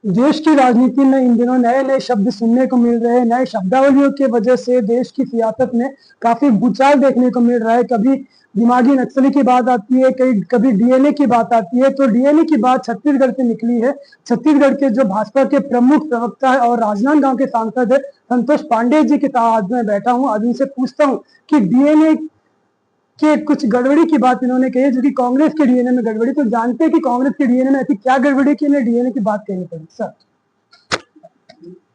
देश की राजनीति में इन दिनों नए नए शब्द सुनने को मिल रहे हैं। नए शब्दावलियों की वजह से देश की सियासत में काफी भूचाल देखने को मिल रहा है। कभी दिमागी नक्सली की बात आती है, कभी डीएनए की बात आती है। तो डीएनए की बात छत्तीसगढ़ से निकली है। छत्तीसगढ़ के जो भाजपा के प्रमुख प्रवक्ता है और राजनांदगांव के सांसद है संतोष पांडे जी के साथ आज मैं बैठा हूं। आज उनसे पूछता हूं कि डीएनए कि कुछ गड़बड़ी की बात इन्होंने कही जो कि कांग्रेस के डीएनए में गड़बड़ी। तो जानते हैं कि कांग्रेस के डीएनए में ऐसी क्या गड़बड़ी की इन्हें डीएनए की बात कहनी पड़ी। सर,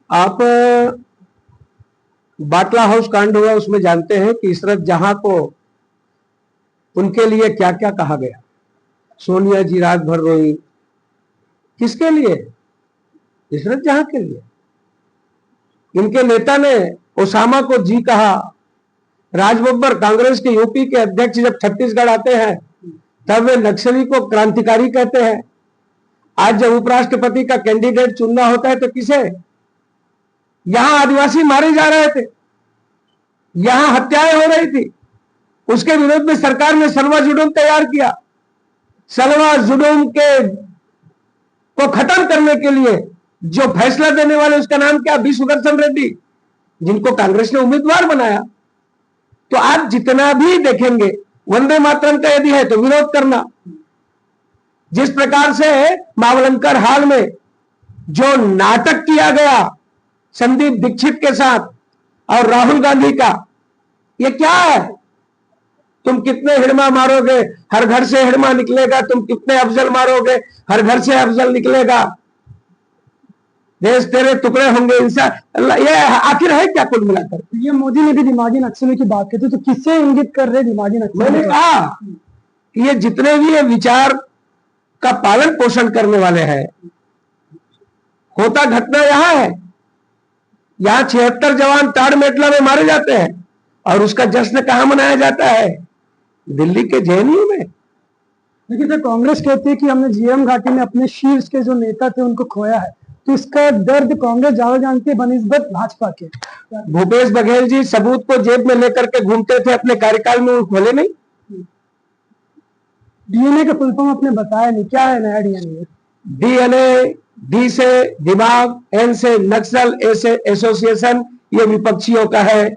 आप बाटला हाउस कांड हुआ उसमें जानते हैं कि इशरत जहां को उनके लिए क्या क्या कहा गया। सोनिया जी रात भर रोई, किसके लिए? इशरत जहां के लिए। इनके नेता ने ओसामा को जी कहा। राज बब्बर कांग्रेस के यूपी के अध्यक्ष जब छत्तीसगढ़ आते हैं तब वे नक्सली को क्रांतिकारी कहते हैं। आज जब उपराष्ट्रपति का कैंडिडेट चुनना होता है तो किसे? यहां आदिवासी मारे जा रहे थे, यहां हत्याएं हो रही थी, उसके विरोध में सरकार ने सलवा जुडूम तैयार किया। सलवा जुडूम के को खत्म करने के लिए जो फैसला देने वाले उसका नाम क्या? बी सुदर्शन रेड्डी, जिनको कांग्रेस ने उम्मीदवार बनाया। तो आप जितना भी देखेंगे वंदे मातरम का यदि है तो विरोध करना। जिस प्रकार से मावलंकर हाल में जो नाटक किया गया संदीप दीक्षित के साथ और राहुल गांधी का, ये क्या है? तुम कितने हिड़मा मारोगे, हर घर से हिड़मा निकलेगा। तुम कितने अफजल मारोगे, हर घर से अफजल निकलेगा। देश तेरे टुकड़े होंगे इंसान। ये आखिर है क्या कुल मिलाकर? ये मोदी ने भी दिमागी नक्सली की बात की थी, तो किससे इंगित कर रहे दिमागी नक्सली? मैंने कहा कि ये जितने भी ये विचार का पालन पोषण करने वाले हैं, होता घटना यहां है। यहां 76 जवान ताड़मेटला में मारे जाते हैं और उसका जश्न कहां मनाया जाता है? दिल्ली के जेएनयू में। लेकिन तो कांग्रेस कहती है कि हमने जीएम घाटी में अपने शीर्ष के जो नेता थे उनको खोया है, तो इसका दर्द कांग्रेस ज्यादा जानती है बनिस्बत भाजपा के। भूपेश बघेल जी सबूत को जेब में लेकर के घूमते थे अपने कार्यकाल में, खोले नहीं। डीएनए का फुल फॉर्म आपने बताया नहीं, क्या है नया डीएनए? डीएनए, डी से दिमाग, एन से नक्सल, ए से एसोसिएशन, ये विपक्षियों का है।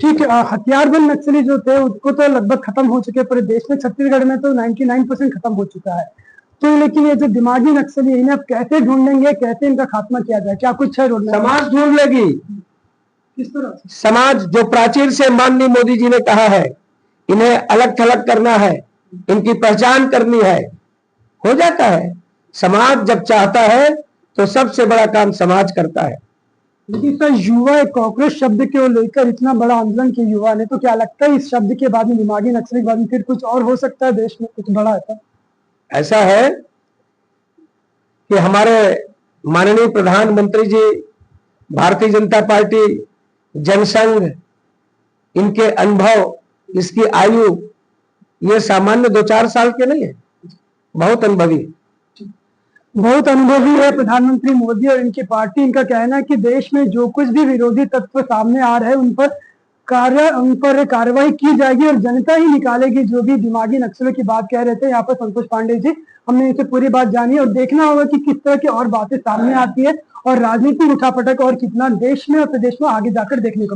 ठीक है, हथियारबंद नक्सली जो थे उसको तो लगभग खत्म हो चुके, पूरे देश में छत्तीसगढ़ में तो 99% खत्म हो चुका है। तो लेकिन ये जो दिमागी नक्सली इन्हें अब कैसे ढूंढेंगे, कैसे इनका खात्मा किया जाए? क्या कुछ है रोड? समाज ढूंढ लेगी। किस तरह? समाज जो प्राचीर से माननीय मोदी जी ने कहा है, इन्हें अलग थलग करना है, इनकी पहचान करनी है, हो जाता है। समाज जब चाहता है तो सबसे बड़ा काम समाज करता है। लेकिन सर, युवा एक कॉकरोच शब्द को लेकर इतना बड़ा आंदोलन किया युवा ने, तो क्या लगता है इस शब्द के बाद में, दिमागी नक्सली के बाद में फिर कुछ और हो सकता है देश में, कुछ बड़ा ऐसा है कि हमारे माननीय प्रधानमंत्री जी, भारतीय जनता पार्टी, जनसंघ, इनके अनुभव, इसकी आयु, ये सामान्य 2-4 साल के नहीं है, बहुत अनुभवी है प्रधानमंत्री मोदी और इनकी पार्टी। इनका कहना है कि देश में जो कुछ भी विरोधी तत्व सामने आ रहे हैं उन पर कार्रवाई की जाएगी और जनता ही निकालेगी जो भी दिमागी नक्सलों की बात कह रहे थे यहाँ पर संतोष पांडे जी। हमने इनसे पूरी बात जानी और देखना होगा कि किस तरह की और बातें सामने आती है और राजनीतिक उठापटक और कितना देश में और प्रदेश में आगे जाकर देखने को